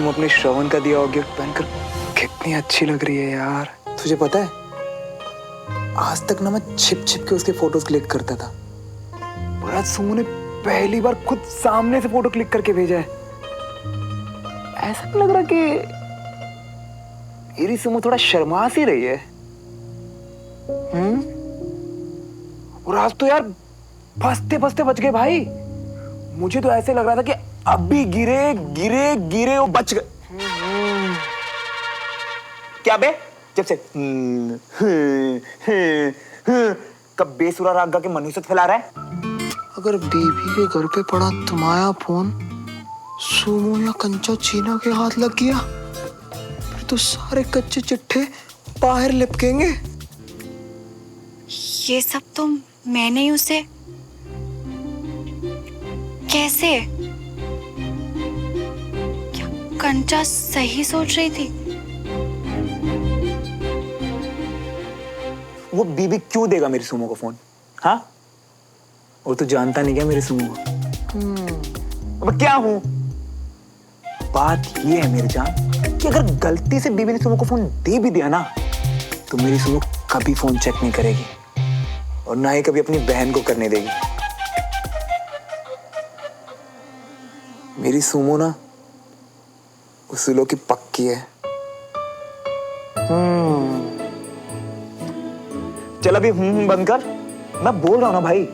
तुम अपने श्रवण का दिया हुआ गिफ्ट पहनकर कितनी अच्छी लग रही है यार। तुझे पता है, आज तक ना मैं छिप छिप के उसके फोटोज क्लिक करता था, पर आज सुमो ने पहली बार खुद सामने से फोटो क्लिक करके भेजा है। ऐसा नहीं लग रहा कि मेरी सुमो थोड़ा शर्मा सी रही है? और आज तो यार फंसते फंसते बच गए भाई। मुझे तो ऐसे लग रहा था कि अभी गिरे गिरे गिरे वो बच गए। क्या बे? जब से कब बेसुरा राग गा के मनुष्य फैला रहा है? अगर बीबी के घर पे पड़ा तुम्हारा फोन सुमो या कंचा चीना के हाथ लग गया, फिर तो सारे कच्चे चिट्ठे बाहर लिपकेंगे। ये सब तो मैंने ही उसे कैसे? क्या कंचा सही सोच रही थी? वो बीबी क्यों देगा मेरी सुमो को फोन? हाँ, वो तो जानता नहीं क्या मेरी सुमो को। अब क्या हूं? बात ये है मेरी जान कि अगर गलती से बीबी ने सुमो को फोन दे भी दिया ना, तो मेरी सुमो कभी फोन चेक नहीं करेगी और ना ही कभी अपनी बहन को करने देगी। मेरी सुमो ना उसूलों की पक्की है। चल अभी बंद कर। मैं बोल रहा हूं ना भाई,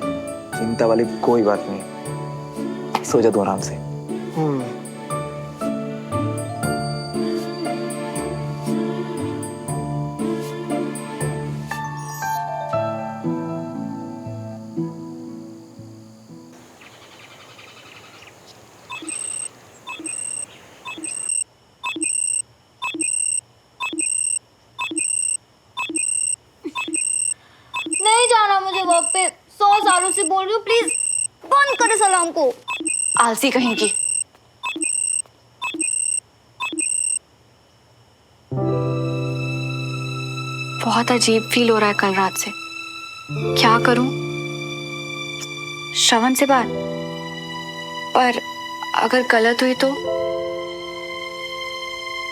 चिंता वाली कोई बात नहीं, सो जा तू आराम से। नहीं जाना मुझे वर्क पे। 100 सालों से बोल रही हूँ, प्लीज बंद करे सलाम को। आलसी कहीं की। बहुत अजीब फील हो रहा है कल रात से। क्या करूं? श्रवण से बात, पर अगर गलत हुई तो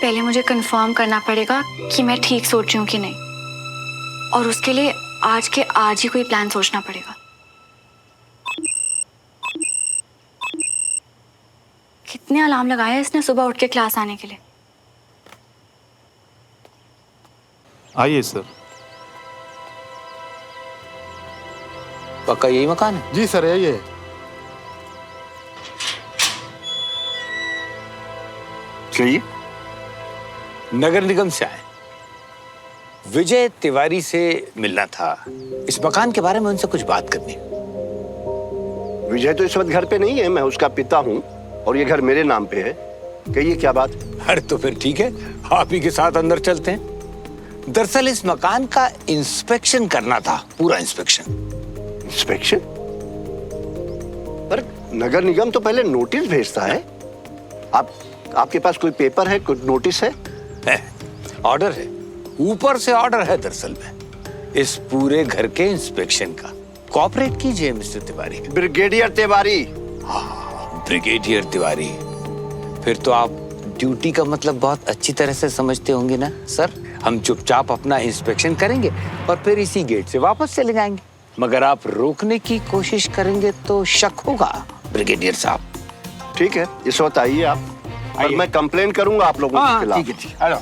पहले मुझे कंफर्म करना पड़ेगा कि मैं ठीक सोच रही हूं कि नहीं, और उसके लिए आज के आज ही कोई प्लान सोचना पड़ेगा। कितने अलार्म लगाए इसने सुबह उठ के क्लास आने के लिए। आइए सर। पक्का यही मकान है? जी सर, आइए। चाहिए नगर निगम से आए, विजय तिवारी से मिलना था। इस मकान के बारे में उनसे कुछ बात करनी। विजय तो इस वक्त घर पे नहीं है, मैं उसका पिता हूँ और ये घर मेरे नाम पे है। कहिए क्या बात? अरे तो फिर ठीक है, आप ही के साथ अंदर चलते हैं। दरअसल इस मकान का इंस्पेक्शन करना था, पूरा इंस्पेक्शन। इंस्पेक्शन? पर नगर निगम तो पहले नोटिस भेजता है। आपके पास कोई पेपर है, कोई नोटिस है? ऑर्डर है, ऊपर से ऑर्डर है दरअसल में इस पूरे घर के इंस्पेक्शन का। कोऑपरेट कीजिए मिस्टर तिवारी। ब्रिगेडियर तिवारी। हाँ, ब्रिगेडियर तिवारी। फिर तो आप ड्यूटी का मतलब बहुत अच्छी तरह से समझते होंगे ना सर। हम चुपचाप अपना इंस्पेक्शन करेंगे और फिर इसी गेट से वापस चले जाएंगे। मगर आप रोकने की कोशिश करेंगे तो शक होगा ब्रिगेडियर साहब। ठीक है, इस वक्त आइए आप, और मैं कंप्लेन करूंगा आप लोगों के खिलाफ। ठीक है, हेलो।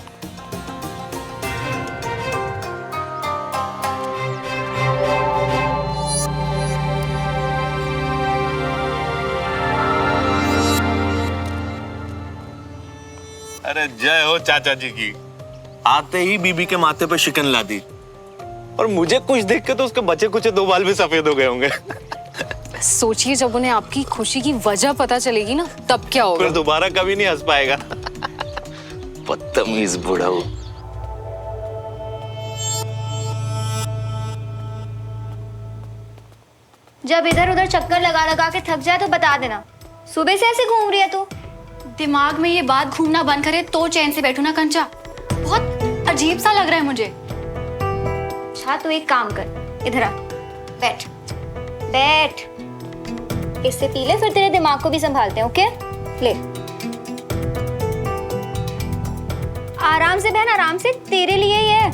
अरे जय हो चाचा जी की। आते ही बीबी के माथे पे शिकन ला दी, और मुझे कुछ देख के तो उसके बचे कुछ 2 बाल भी सफेद हो गए होंगे। सोचिए जब उन्हें आपकी खुशी की वजह पता चलेगी ना, तब क्या होगा। फिर दोबारा कभी नहीं हंस पाएगा। बदतमीज बुढ़ऊ। जब इधर उधर चक्कर लगा लगा के थक जाए तो बता देना। सुबह से ऐसे घूम रही है तू। दिमाग में ये बात घूमना बंद करे तो चैन से बैठू ना कंचा। बहुत अजीब सा लग रहा है मुझे। अच्छा तू एक काम कर, इधर आ, बैठ बैठ। इससे पी ले, फिर तेरे दिमाग को भी संभालते हैं। ओके ले। आराम से बहन, आराम से, तेरे लिए ही है।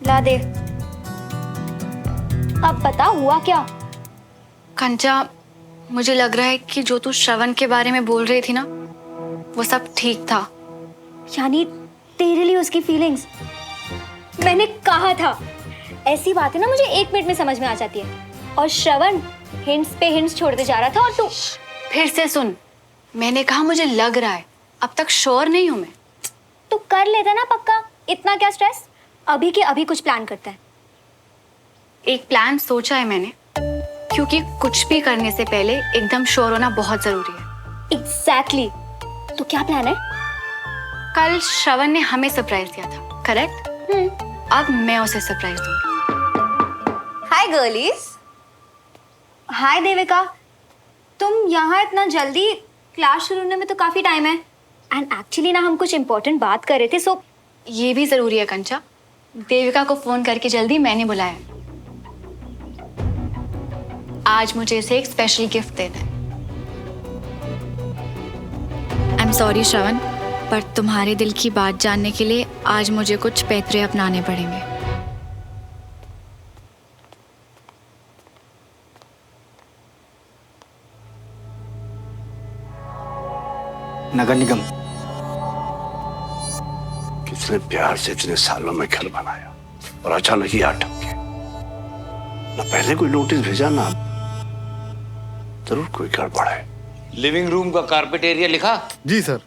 ला दे। अब बता हुआ क्या? कंचा, मुझे लग रहा है कि जो तू श्रवण के बारे में बोल रही थी ना, वो सब ठीक था। यानी तेरे लिए उसकी फीलिंग्स? मैंने कहा था, ऐसी बातें ना मुझे 1 मिनट में समझ में आ जाती है। और श्रवण हिंट्स पे हिंट्स छोड़ते जा रहा था और तू फिर से सुन, मैंने कहा मुझे लग रहा है, अब तक श्योर नहीं हूं मैं। तू कर लेता ना पक्का, इतना क्या स्ट्रेस? अभी के अभी कुछ प्लान करता है। एक प्लान सोचा है मैंने, क्योंकि कुछ भी करने से पहले एकदम श्योर होना बहुत जरूरी है। एग्जैक्टली। तो क्या प्लान है? कल श्रवण ने हमें सरप्राइज दिया था, करेक्ट? अब मैं उसे सरप्राइज दूंगी। हाय गर्लीज। हाय देविका, तुम यहाँ इतना जल्दी? क्लास शुरू होने में तो काफी टाइम है। एंड एक्चुअली ना हम कुछ इम्पोर्टेंट बात कर रहे थे, सो ये भी जरूरी है कंचा। देविका को फोन करके जल्दी मैंने बुलाया। आज मुझे इसे एक स्पेशल गिफ्ट देना है। आई एम सॉरी श्रवण, पर तुम्हारे दिल की बात जानने के लिए आज मुझे कुछ पैतरे अपनाने पड़ेंगे। नगर निगम। किसने प्यार से इतने सालों में घर बनाया और अचानक ही अटक गए? ना पहले कोई नोटिस भेजा, ना जरूर कोई गड़बड़ है। लिविंग रूम का कारपेट एरिया लिखा? जी सर।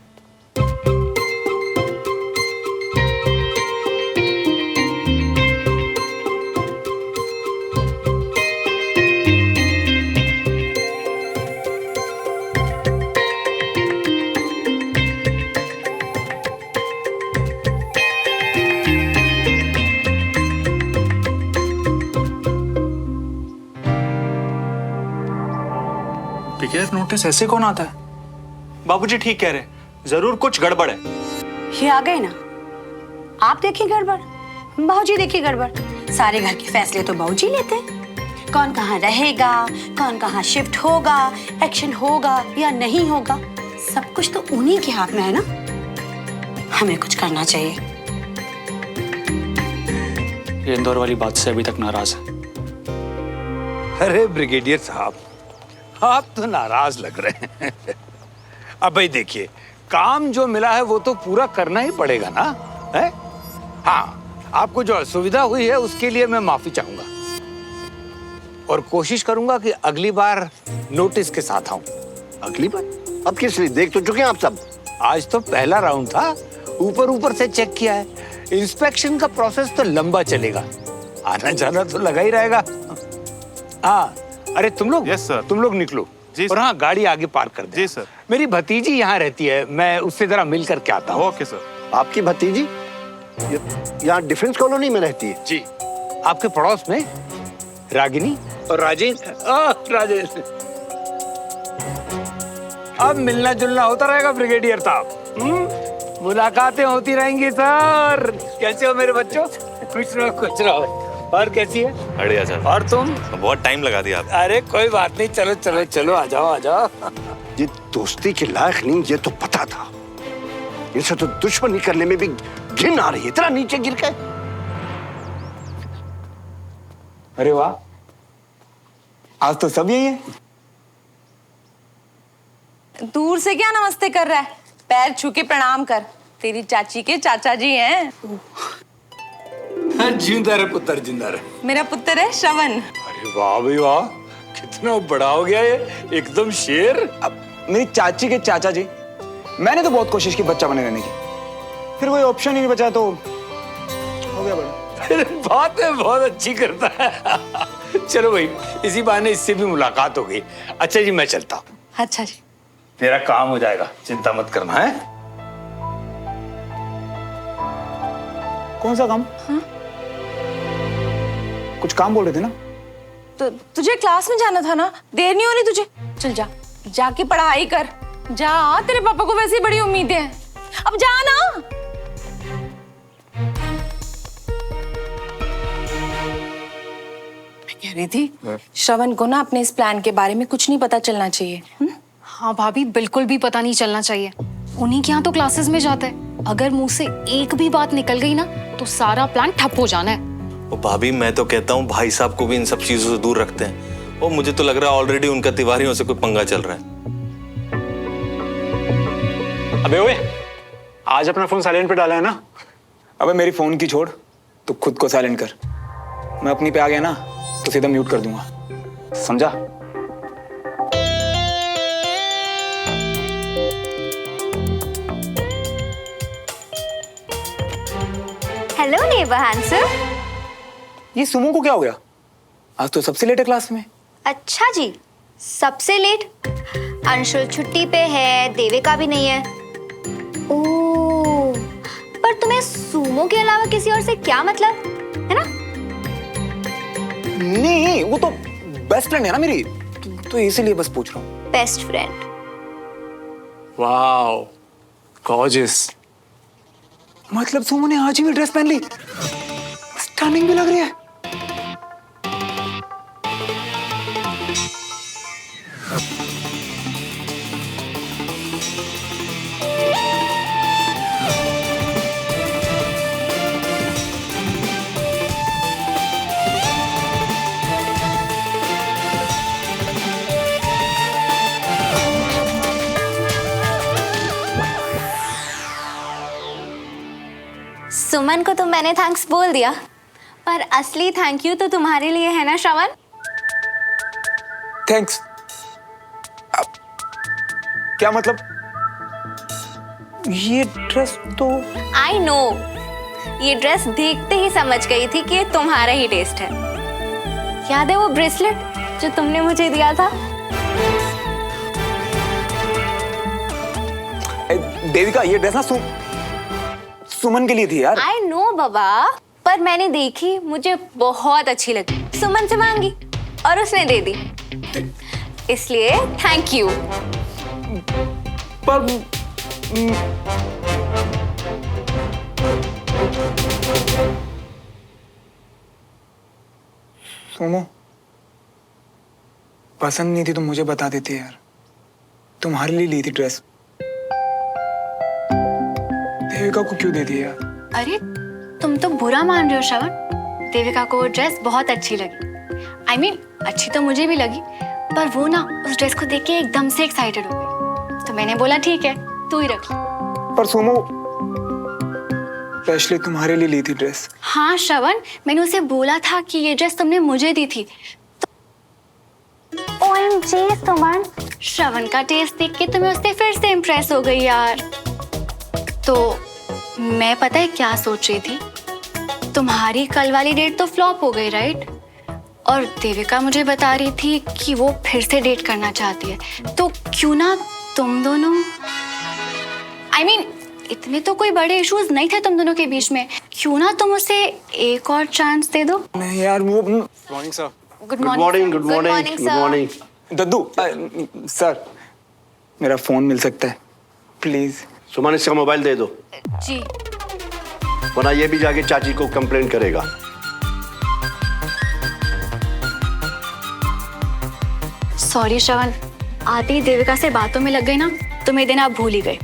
बगैर नोटिस ऐसे कौन आता है? बाबूजी ठीक कह रहे हैं, जरूर कुछ गड़बड़ है। ये आ गए ना, आप देखिए गड़बड़, बाबूजी देखिए गड़बड़। सारे घर के फैसले तो बाबूजी लेते हैं। कौन कहाँ रहेगा, कौन कहाँ शिफ्ट होगा, एक्शन होगा या नहीं होगा, सब कुछ तो उन्हीं के हाथ में है ना। हमें कुछ करना चाहिए। ये इंदौर वाली बात से अभी तक नाराज है। अरे ब्रिगेडियर साहब, आप तो नाराज लग रहे हैं। अब भाई देखिए, काम जो मिला है वो तो पूरा करना ही पड़ेगा ना, है? हाँ, आपको जो असुविधा हुई है उसके लिए मैं माफी चाहूंगा और कोशिश करूंगा कि अगली बार नोटिस के साथ आऊं। अगली बार? अब किस लिए? देख तो चुके हैं आप सब। आज तो पहला राउंड था, ऊपर ऊपर से चेक किया है। इंस्पेक्शन का प्रोसेस तो लंबा चलेगा, आना जाना तो लगा ही रहेगा। हाँ, अरे तुम लोग, यस सर, तुम लोग निकलो। जी और हाँ, गाड़ी आगे पार्क कर दे। जी सर। मेरी भतीजी यहाँ रहती है, मैं उससे जरा मिल करके आता हूँ। Okay sir. आपकी भतीजी यहाँ डिफेंस कॉलोनी में रहती है? जी, आपके पड़ोस में रागिनी और राजेंद्र। राजेंद्र, अब मिलना जुलना होता रहेगा ब्रिगेडियर साहब। मुलाकातें होती रहेंगी सर। कैसे हो मेरे बच्चों? खुश रहो, खुश रहो। और कैसी है? बढ़िया सर। और तुम? बहुत टाइम लगा दिया आप। अरे कोई बात नहीं, चलो चलो चलो, आ जाओ आ जाओ। ये दोस्ती के लायक नहीं, ये तो पता था। इनसे तो दुश्मनी करने में भी घिन आ रही है। इतना नीचे गिर गए। अरे वाह, आज तो सब यही है। दूर से क्या नमस्ते कर रहा है? पैर छू के प्रणाम कर, तेरी चाची के चाचा जी हैं। जिंदा रहे पुत्र, जिंदा रहे। मेरा पुत्र है श्रवण। अरे वाह भाई वाह, कितना बड़ा हो गया ये, एकदम शेर। अब मेरी चाची के चाचा जी, मैंने तो बहुत कोशिश की बच्चा बने रहने की, फिर कोई ऑप्शन ही नहीं बचा तो हो गया बड़ा। बात है, बहुत अच्छी करता है। चलो भाई, इसी बहाने इससे भी मुलाकात हो गई। अच्छा जी, मैं चलता हूँ। अच्छा जी। तेरा काम हो जाएगा, चिंता मत करना है। कौन सा काम? हाँ? कुछ काम बोल रहे थे ना? तो तुझे क्लास में जाना था ना, देर नहीं होनी तुझे। चल जा, जाके पढ़ाई कर। जा, तेरे पापा को वैसे ही बड़ी उम्मीदें हैं। अब जा ना। मैं कह रही थी, श्रवण को ना अपने इस प्लान के बारे में कुछ नहीं पता चलना चाहिए। हाँ भाभी, बिल्कुल भी पता नहीं चलना चाहिए। उन्हीं के यहाँ तो क्लासेस में जाता है। अगर मुंह से एक भी बात निकल गई ना तो सारा प्लान ठप हो जाना है। ओ भाभी, मैं तो कहता हूँ भाई साहब को भी इन सब चीजों से दूर रखते हैं। और मुझे तो लग रहा है ऑलरेडी उनका तिवारियों से कोई पंगा चल रहा है। अबे ओए, आज अपना फोन साइलेंट पे डाला है ना? अबे मेरी फोन की छोड़, तू खुद को साइलेंट कर। मैं अपनी पे आ गया ना तो सीधा म्यूट कर दूंगा, समझा? Hello neighbour handsome. ये सुमो को क्या हो गया? आज तो सबसे लेट है क्लास में। अच्छा जी, सबसे लेट? अंशुल छुट्टी पे है, देविका भी नहीं है। ओह, पर तुम्हें सुमो के अलावा किसी और से क्या मतलब, है ना? नहीं, वो तो बेस्ट फ्रेंड है ना मेरी, तो इसीलिए बस पूछ रहा हूँ। Best friend. Wow, gorgeous. मतलब सुमो ने आज ही में ड्रेस पहन ली, स्टनिंग भी लग रही है। सुमन को तो मैंने थैंक्स बोल दिया, पर असली थैंक यू तो तुम्हारे लिए है ना श्रवण? थैंक्स? क्या मतलब? ये ड्रेस तो आई नो, ये ड्रेस देखते ही समझ गई थी कि ये तुम्हारा ही टेस्ट है। याद है वो ब्रेसलेट जो तुमने मुझे दिया था? देविका, ये ड्रेस ना सुमन के लिए थी यार। आई नो बाबा, पर मैंने देखी, मुझे बहुत अच्छी लगी, सुमन से मांगी और उसने दे दी, इसलिए थैंक यू। पर सुमो, पसंद नहीं थी तो मुझे बता देती यार, तुम्हारे लिए ली थी ड्रेस। देविका को क्यों दे दी यार? अरे तुम तो बुरा मान रहे हो श्रवण। देविका को वो ड्रेस बहुत अच्छी लगी। I mean, अच्छी तो मुझे भी लगी, पर वो ना उस ड्रेस को देख के एकदम से एक्साइटेड हो गई, तो मैंने बोला ठीक है, तू ही रख। पर सुमो, स्पेशली तुम्हारे लिए ली थी ड्रेस। हाँ श्रवण, मैंने उसे बोला था कि ये ड्रेस तुमने मुझे दी थी। OMG सुमन, श्रवण का टेस्ट देख के तुम्हें उससे फिर से इम्प्रेस हो गई यार। तो मैं पता है क्या सोच रही थी, तुम्हारी कल वाली डेट तो फ्लॉप हो गई राइट? और देविका मुझे बता रही थी कि वो फिर से डेट करना चाहती है, तो क्यों ना तुम दोनों, I mean, इतने तो कोई बड़े इश्यूज नहीं थे तुम दोनों के बीच में, क्यों ना तुम उसे एक और चांस दे दो? नहीं यार, वो morning sir. Good good morning, good morning, good morning. दद्दू, सर मेरा फोन मिल सकता है प्लीज? सुमन, इसका मोबाइल दे दो, जी। वरना ये भी जाके चाची को कंप्लेंट करेगा। सॉरी श्रवण, आते ही देविका से बातों में लग गई ना, तुम्हें दिन आप भूल ही गए।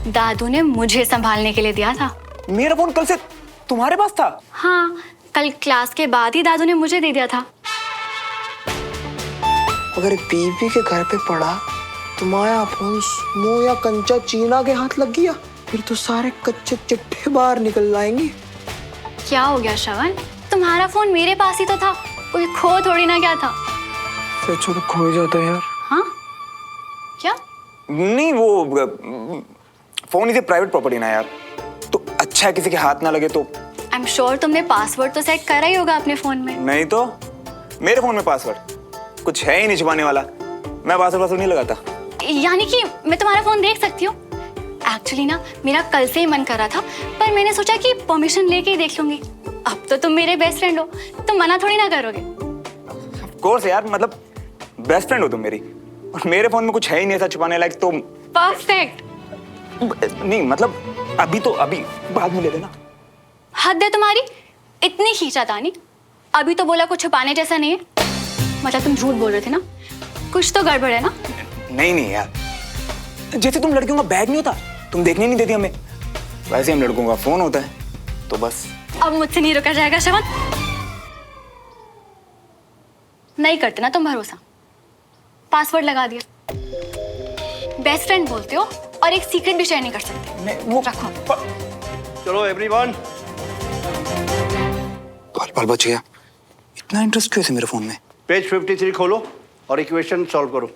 दादू ने मुझे संभालने के लिए दिया था। मेरा फोन कल से तुम्हारे पास था? हाँ, कल क्लास के बाद ही दादू ने मुझे दे दिया था। अगर बीबी के घर पे पड़ा तुम्हारा फोन स्मो या कंचा चीना के हाथ लग गया, फिर तो सारे कच्चे चिट्ठे बाहर निकल आएंगे। क्या हो गया श्रवण, तुम्हारा फोन मेरे पास ही तो था, कोई खो थोड़ी ना गया था। सच तो खो ही जाता है यार। हाँ क्या? नहीं, वो फोन इसे प्राइवेट प्रॉपर्टी ना यार, तो अच्छा है किसी के हाथ ना लगे। तो आई एम श्योर तुमने पासवर्ड तो सेट करा ही होगा अपने फोन में। नहीं तो मेरे फोन में पासवर्ड कुछ है ही नहीं छुपाने वाला, मैं पासवर्ड नहीं लगाता। यानी कि मैं तुम्हारा फोन देख सकती हूँ? एक्चुअली ना मेरा कल से ही मन कर रहा था, पर मैंने सोचा कि परमिशन लेके ही देख लूंगी। अब तो तुम मेरे बेस्ट फ्रेंड हो, तुम मना थोड़ी ना करोगे। ऑफ कोर्स यार, मतलब बेस्ट फ्रेंड हो तुम मेरी, और मेरे फोन में कुछ है ही नहीं ऐसा छुपाने लायक। तो परफेक्ट। नहीं मतलब अभी बाद में ले लेना। हद है तुम्हारी, इतनी खींचातानी। अभी तो बोला कुछ छुपाने जैसा नहीं है, मतलब तुम झूठ बोल रहे थे ना, कुछ तो गड़बड़ है ना? नहीं यार, जैसे तुम लड़कियों का बैग नहीं होता, तुम देखने नहीं देती हमें, वैसे हम लड़कों का फोन होता है। तो बस अब मुझसे नहीं रुका जाएगा श्रवण। नहीं करते ना तुम भरोसा। पासवर्ड लगा दिया। बेस्ट फ्रेंड बोलते हो और एक सीक्रेट भी शेयर नहीं कर सकते। वो रखो। चलो एवरीवन। पल बच गया। इतना इंटरेस्ट क्यों है मेरे फोन में? पेज 53 खोलो और इक्वेशन सॉल्व करो।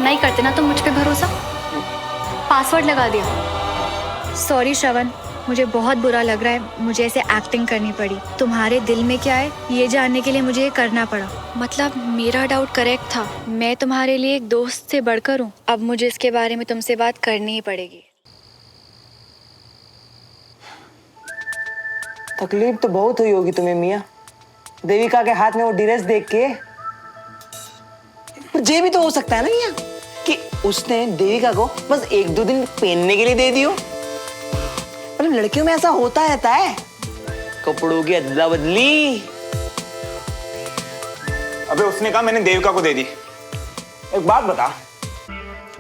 नहीं करते ना तुम मुझ पे भरोसा। पासवर्ड लगा दिया। सॉरी श्रवण, मुझे बहुत बुरा लग रहा है। मुझे ऐसे एक्टिंग करनी पड़ी। तुम्हारे दिल में क्या है ये जानने के लिए मुझे ये करना पड़ा। मतलब मेरा डाउट करेक्ट था। मैं तुम्हारे लिए एक दोस्त से बढ़कर हूँ। अब मुझे इसके बारे में तुमसे बात करनी ही पड़ेगी। तकलीफ तो बहुत हुई होगी तुम्हें मियाँ, देविका के हाथ में वो ड्रेस देख के। पर ये भी तो हो सकता है ना मियाँ कि उसने देविका को बस 1-2 दिन पहनने के लिए दे दियो। मतलब लड़कियों में ऐसा होता रहता है, कपड़ों की अदला बदली। अबे उसने कहा मैंने देविका को दे दी। एक बात बता,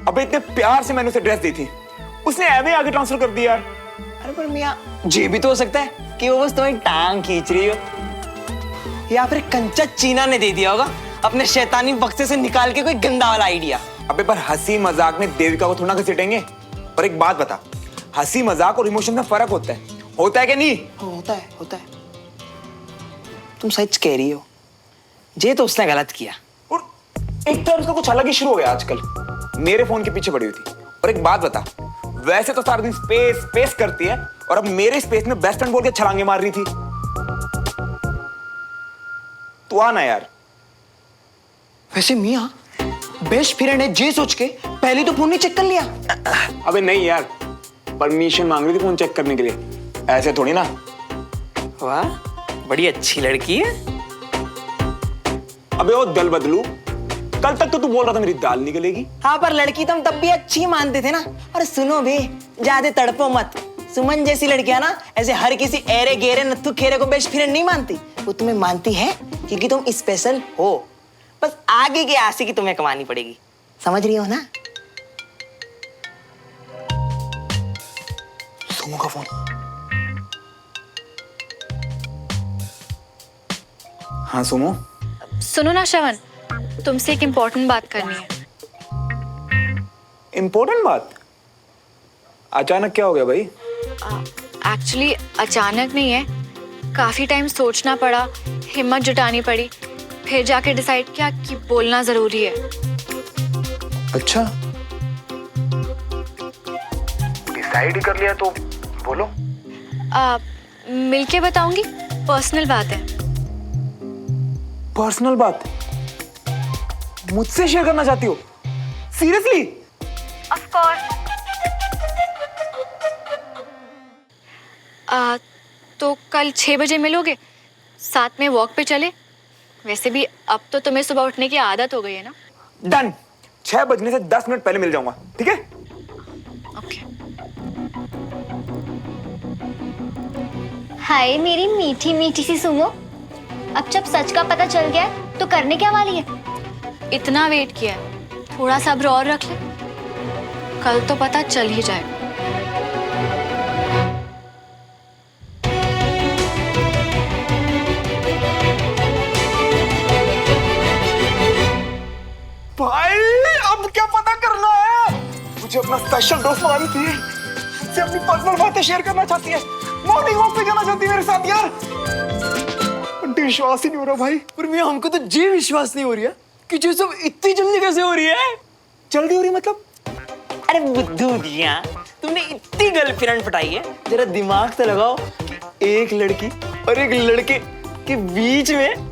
अबे इतने प्यार से मैंने उसे ड्रेस दी थी, उसने ऐवे आगे ट्रांसफर कर दिया यार। अरे पर मियाँ ये भी तो हो सकता है कि वो बस तुम्हारी टांग खींच रही हो, या फिर कंचा चीना ने दे दिया होगा अपने शैतानी बक्से से निकाल के कोई गंदा वाला आइडिया। अबे पर हंसी मजाक में देविका को थोड़ा घसीटेंगे। पर एक बात बता, हंसी मजाक और इमोशन में फर्क होता है कि नहीं? होता है। तुम सच कह रही हो, ये तो उसने गलत किया। और एक तरह उसका कुछ अलग ही शुरू हो गया आजकल, मेरे फोन के पीछे पड़ी हुई थी। और एक बात बता, वैसे तो सारा दिन स्पेस करती है और अब मेरे स्पेस में बेस्ट फ्रेंड बोल के छलांगे मार रही थी। तू आना यार। वैसे मियाँ बेस्ट फ्रेंड है जे सोच के पहले तो फोन नहीं चेक कर लिया। अबे नहीं यार, परमिशन मांग रही थी फोन चेक करने के लिए, ऐसे थोड़ी ना। वाह, बड़ी अच्छी लड़की है। अबे ओ दल बदलू, कल तक तो तू बोल रहा था मेरी दाल निकलेगी। हाँ पर लड़की तो हम तब भी अच्छी मानते थे ना। और सुनो भी, ज्यादा तड़पो मत। सुमन जैसी लड़कियां ना ऐसे हर किसी एरे गेरे नत्थु खेरे को बेस्ट फ्रेंड नहीं मानती। वो तुम्हें मानती है क्योंकि तुम स्पेशल हो। बस आगे की आशिकी तुम्हें कमानी पड़ेगी, समझ रही हो ना? सुमो का फोन। हाँ सुमो। सुनो ना श्रवण, तुमसे एक इम्पोर्टेंट बात करनी है। इम्पोर्टेंट बात? अचानक क्या हो गया भाई? एक्चुअली अचानक नहीं है, काफी टाइम सोचना पड़ा, हिम्मत जुटानी पड़ी, फिर जाके डिसाइड किया कि बोलना जरूरी है। अच्छा, डिसाइड ही कर लिया तो बोलो। मिलके बताऊंगी, पर्सनल बात है। पर्सनल बात मुझसे शेयर करना चाहती हो? सीरियसली? Of course. तो कल 6 बजे मिलोगे, साथ में वॉक पे चले। वैसे भी अब तो तुम्हें सुबह उठने की आदत हो गई है ना। डन। 6 बजने से 10 मिनट पहले मिल जाऊंगा, ठीक है? ओके। हाय मेरी मीठी मीठी सी सुमो, अब जब सच का पता चल गया है, तो करने क्या वाली है? इतना वेट किया है, थोड़ा सब्र और रख ले, कल तो पता चल ही जाएगा। भाई अब क्या पता करना है? मुझे अपना स्पेशल दोस्त बनानी थी, इससे अपनी पर्सनल बातें शेयर करना चाहती है, मॉर्निंग वॉक पे जाना चाहती है मेरे साथ यार। आंटी विश्वास ही नहीं हो रहा भाई। पर मियाँ हमको तो जी विश्वास नहीं हो रही है कि जो सब इतनी जल्दी कैसे हो रही है। जल्दी हो रही मतलब? अरे बुद्धू दिया, तुमने इतनी गर्लफ्रेंड पटाई है, जरा दिमाग से लगाओ कि एक लड़की और एक लड़के के बीच में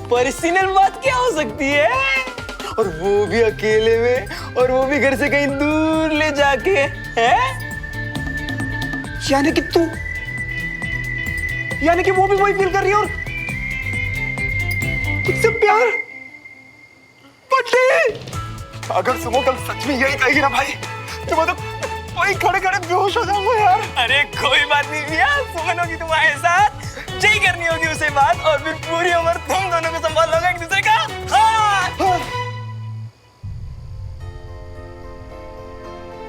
पर्सनल बात क्या हो सकती है, और वो भी अकेले में, और वो भी घर से कहीं दूर ले जाके। है यानी कि तू, यानी कि वो भी वही फील कर रही है और मुझसे प्यार। बंटी, अगर सुमो कल सच में यही कहेगी ना भाई, तो मैं तो वही खड़े खड़े बेहोश हो जाऊंगा यार। अरे कोई बात नहीं भैया, सुमन होगी तुम्हारे साथ, जय करनी होगी उसे बात, और फिर पूरी उम्र तुम दोनों को संभाल लोगे एक दूसरे का। हाँ।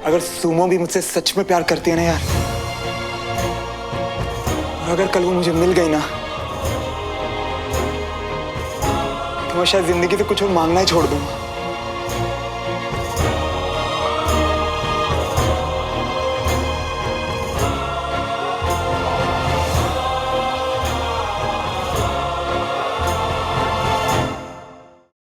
अगर सुमो भी मुझसे सच में प्यार करती है ना यार, और अगर कल वो मुझे मिल गई ना, तो मैं शायद जिंदगी से कुछ और मांगना ही छोड़ दूंगा।